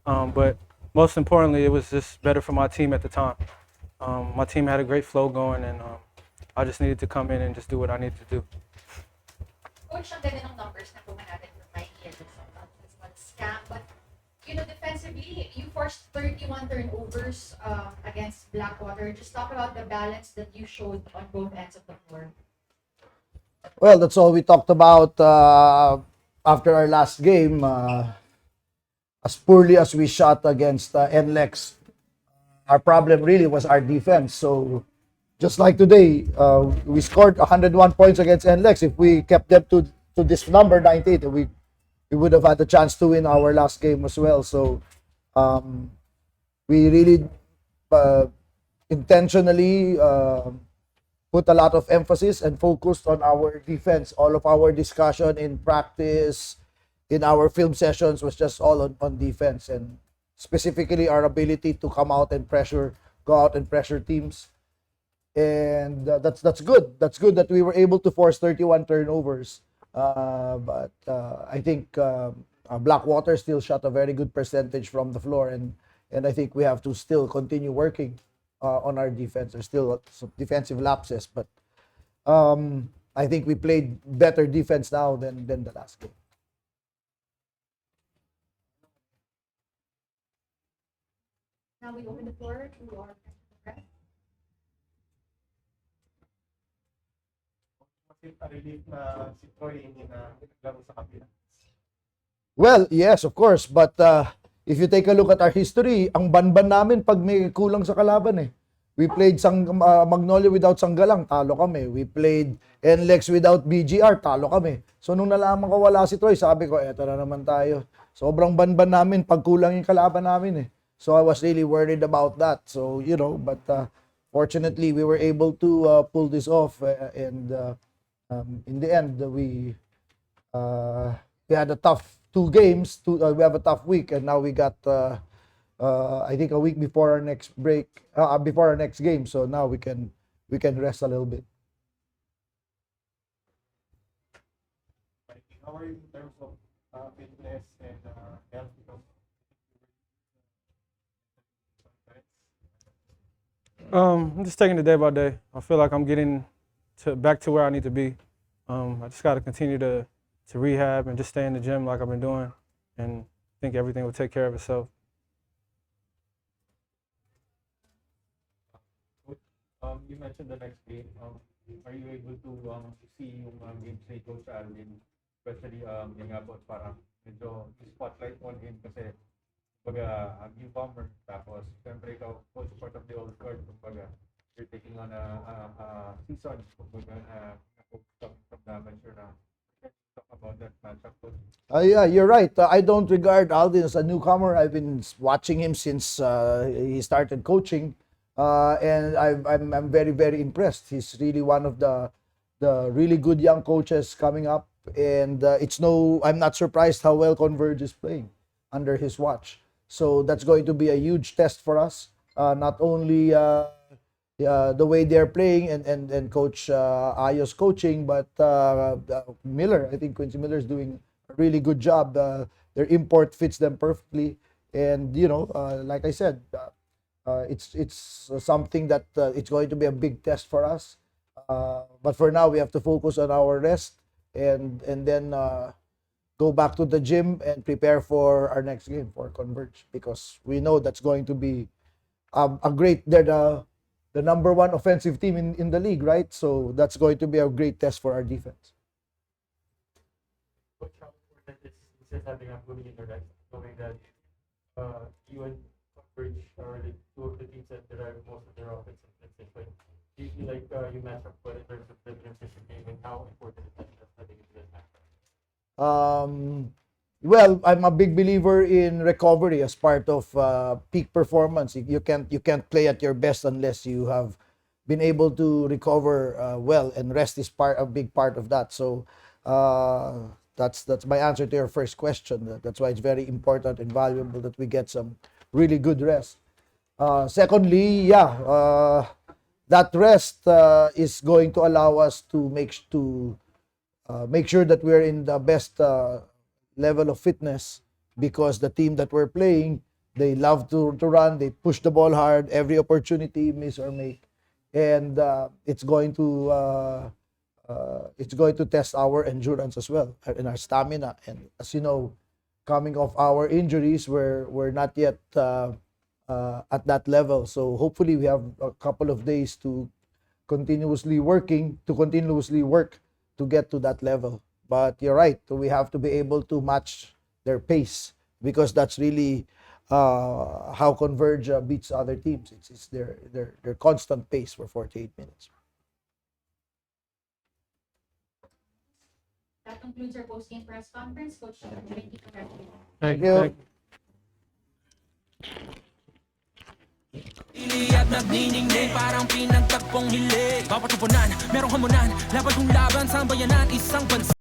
But most importantly, it was just better for my team at the time. My team had a great flow going, and I just needed to come in and just do what I needed to do. Coach, ang ganda ng numbers na kuha natin from my year this one scam. But, defensively, you forced 31 turnovers against Blackwater. Just talk about the balance that you showed on both ends of the floor. Well, that's all we talked about after our last game. As poorly as we shot against NLEX, our problem really was our defense. So, just like today, we scored 101 points against NLEX. If we kept them to this number, 98, we would have had a chance to win our last game as well. So, we really intentionally put a lot of emphasis and focused on our defense. All of our discussion in practice, in our film sessions was just all on defense, and specifically our ability to come out and go out and pressure teams. And that's good. That's good that we were able to force 31 turnovers. But I think Blackwater still shot a very good percentage from the floor, and I think we have to still continue working on our defense. There's still some defensive lapses, but I think we played better defense now than the last game. Now we open the floor to our press. Well, yes, of course. But if you take a look at our history, ang banban namin pag may kulang sa kalaban eh. We played Magnolia without Sanggalang, talo kami. We played NLEX without BGR, talo kami. So nung nalaman ko wala si Troy, sabi ko, eto na naman tayo. Sobrang banban namin pag kulang yung kalaban namin eh. So I was really worried about that. So, but fortunately, we were able to pull this off. And in the end, we had a tough 2 games. We have a tough week, and now we got I think a week before our next break, before our next game. So now we can rest a little bit. How are you in terms of fitness and health? I'm just taking it day by day. I feel like I'm getting back to where I need to be. I just got to continue to rehab and just stay in the gym like I've been doing, and I think everything will take care of itself. You mentioned the next game. Are you able to see yung games ni Coach Alvin, especially yung about parang medyo spotlight on him kasi kumbaga newcomer, tapos siyempre ikaw coach part of the old guard, kumbaga you're taking on a season, kumbaga from damage na. Talk about that matchup. Yeah, you're right. I don't regard Alvin as a newcomer. I've been watching him since he started coaching, and I'm very very impressed. He's really one of the really good young coaches coming up, and I'm not surprised how well Converge is playing under his watch. So that's going to be a huge test for us. Not only the way they're playing and Coach Ayo's coaching, but Miller. I think Quincy Miller is doing a really good job. Their import fits them perfectly, and like I said, it's something that it's going to be a big test for us. But for now, we have to focus on our rest and then go back to the gym and prepare for our next game for Converge, because we know that's going to be they're the number one offensive team in the league, right? So that's going to be a great test for our defense. Coach, how important is having a good leader, right? Knowing that you and Converge are the two of the teams that derive most of their offensive success. Do you feel like you match up well in terms of the transition game, and how important is that having a good match? Well, I'm a big believer in recovery as part of peak performance. You can't play at your best unless you have been able to recover well, and rest is a big part of that. So that's my answer to your first question. That's why it's very important and valuable that we get some really good rest. Secondly, that rest is going to allow us to make sure that we're in the best level of fitness, because the team that we're playing They love to run. They push the ball hard every opportunity, miss or make, and it's going to test our endurance as well and our stamina. And as you know, coming off our injuries, we're not yet at that level. So hopefully we have a couple of days to continuously work to get to that level. But you're right, we have to be able to match their pace, because that's really how Converge beats other teams. It's their constant pace for 48 minutes. That concludes our post-game press conference. Coach, thank you. Congratulations. Thank you. Thank you. Ili at nagniningning parang pinagtagpong hilig. Bawat tupunan, merong hamunan. Laban kong laban sa bayanan, isang bansa.